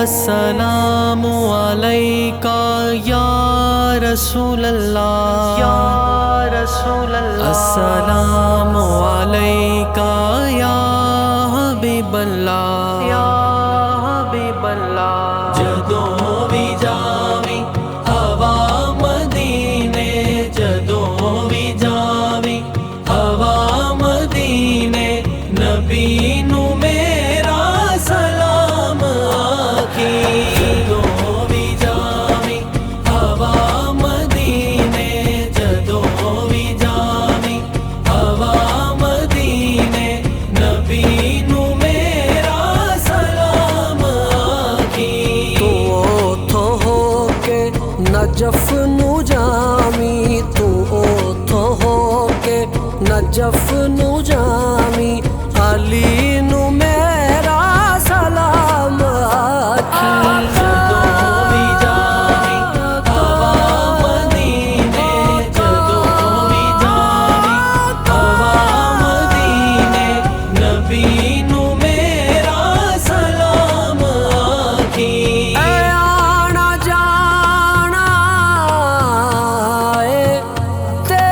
السلام علیکہ یا رسول اللہ یا رسول اللہ، السلام علیکہ یا حبیب اللہ یا حبیب اللہ۔ جدوں بھی جاویں ہوا مدینے، جدوں بھی جاویں ہوا مدینے، نبی نو میرا سلام آکھی۔ جدوں بھی جاویں ہوا مدینے، جدوں بھی جاویں ہوا مدینے، نبی نو میرا سلام آکھی۔ تو اوتھوں ہو کے نجف نو جاویں، تو اوتھوں ہو کے نجف نو جاویں، علی نو میرا سلام آکھی۔ جدوں بھی جاویں ہوا مدینے، جدوں بھی جاویں ہوا مدینے، نبی نو میرا سلام آکھی۔ اے آنا جانا اے تیرا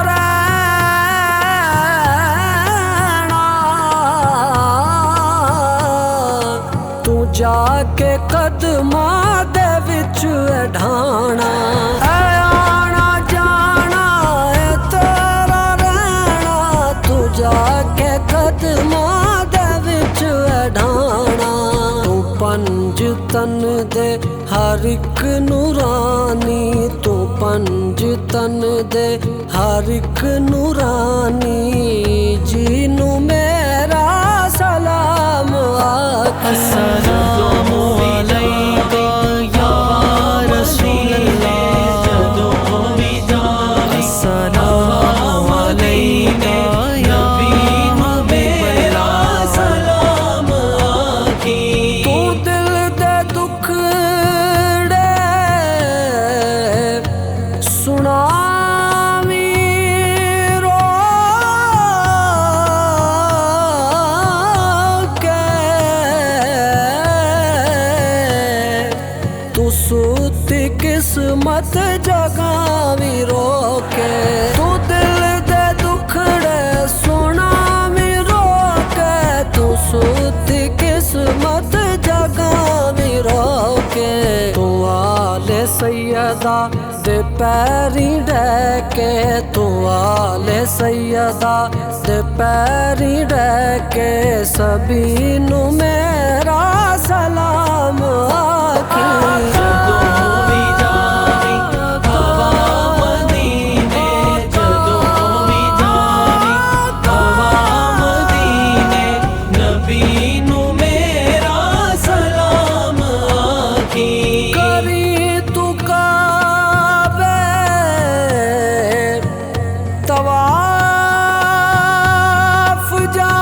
رہنا، تو جا کے قدماں دے وچ ڈھانا۔ اے آنا جانا اے تیرا رہنا، تو جا کے قدماں دے وچ ڈھانا۔ تو پنج تن دے ہر اک نورانی، تو پنج تن دے ہر اک نورانی، جینو میرا سلام آکھی۔ السلام علیکہ یا رسول اللہ، جدوں بھی جاویں السلام علیکہ یا حبیب اللہ، سلام آکھی۔ تو دل دے دکھڑے سناویں رو کے، تو سوتی قسمت جگاویں رو کے۔ تو دل دے دکھڑے سناویں رو کے، تو سوتی قسمت جگاویں رو کے۔ تو آل سیدہ دے پیریں ڈے کے، تو آل سیدہ دے پیریں ڈے کے، سبھی نو میرا سلام آکھی۔ جدوں بھی جاویں ہوا مدینے، جدوں بھی جاویں ہوا مدینے، نبی نو میرا سلام آکھی۔ کری تو کعبے طواف جا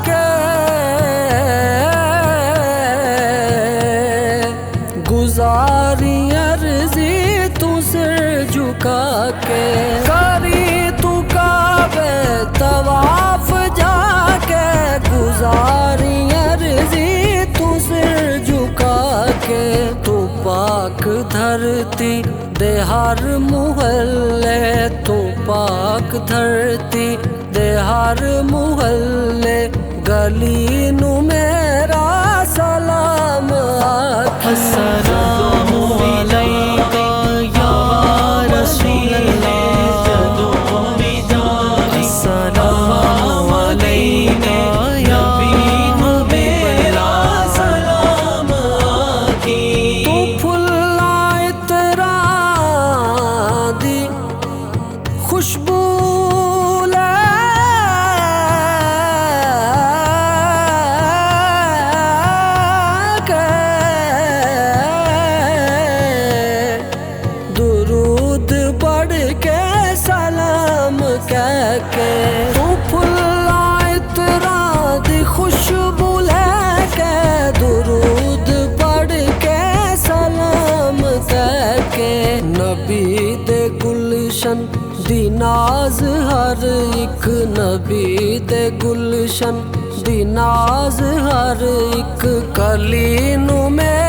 کے، گزاری عرضی تو سر جھکا کے۔ کری تو کعبے طواف جا کے، گزاری عرضی تو سر جھکا کے۔ تو پاک دھرتی دے ہر محلے، تو پاک دھرتی دے ہر محلے، گلی نو میرا سلام آکھی۔ السلام علیکہ یا رسول اللہ، جدوں بھی جاویں السلام علیکہ یا حبیب اللہ، سلام آکھی۔ تو پھلاں عطراں دی خوشبو لے دی ناز ہر ایک نبی دے گلشن دی ناز ہر ایک کلی نو میں